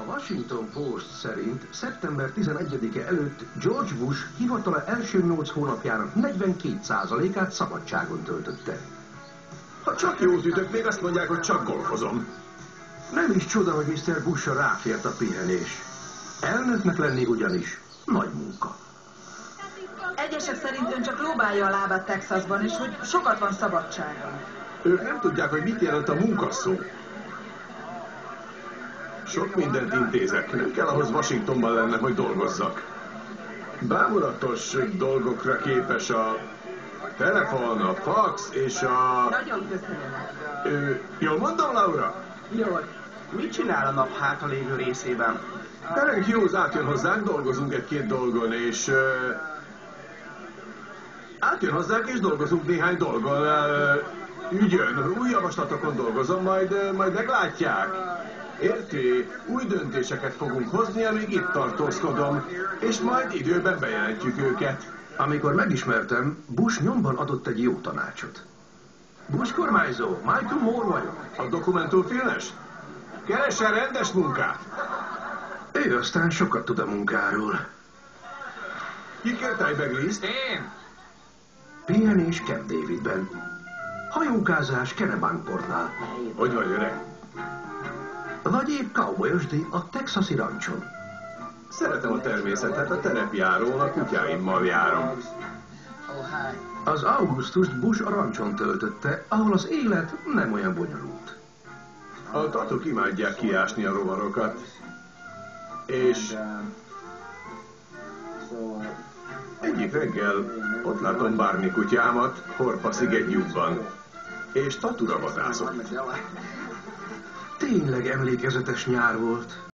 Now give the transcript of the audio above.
A Washington Post szerint szeptember 11-e előtt George Bush hivatala első 8 hónapjának 42%-át szabadságon töltötte. Ha csak jót ütök, még azt mondják, hogy csak golfozom. Nem is csoda, hogy Mr. Bush-ra ráfért a pihenés. Elnöknek lenni ugyanis nagy munka. Egyesek szerint ön csak lóbálja a lábát Texasban, és hogy sokat van szabadsága. Ők nem tudják, hogy mit jelent a munkaszó. Sok mindent intézek, nem kell ahhoz Washingtonban lennem, hogy dolgozzak. Bámulatos dolgokra képes a telefon, a fax és a... Nagyon köszönöm. Jól mondom, Laura? Jól. Mit csinál a nap hátralévő részében? Derek Hughes átjön hozzánk, dolgozunk egy-két dolgon, és... átjön hozzánk, és dolgozunk néhány dolgon. Ügyön, új javaslatokon dolgozom, majd meglátják. Érti? Új döntéseket fogunk hozni, amíg itt tartózkodom, és majd időben bejelentjük őket. Amikor megismertem, Bush nyomban adott egy jó tanácsot. Bush kormányzó, Michael Moore vagyok. A dokumentumfilmes? Keressen rendes munkát! Ő aztán sokat tud a munkáról. Ki kérte egy beglízt? Én! Pihenés Camp Davidben. Hajókázás Kennebunkportnál. Hogy vagy, öreg? Vagy épp cowboyosdi a texasi rancson. Szeretem a természetet, a terepjárón, a kutyáimmal járom. Az augusztust Bush a rancson töltötte, ahol az élet nem olyan bonyolult. A tatok imádják kiásni a rovarokat. És... egyik reggel ott látom Barney kutyámat, horpaszik egy lyukban. És tatura vadászott. Tényleg emlékezetes nyár volt.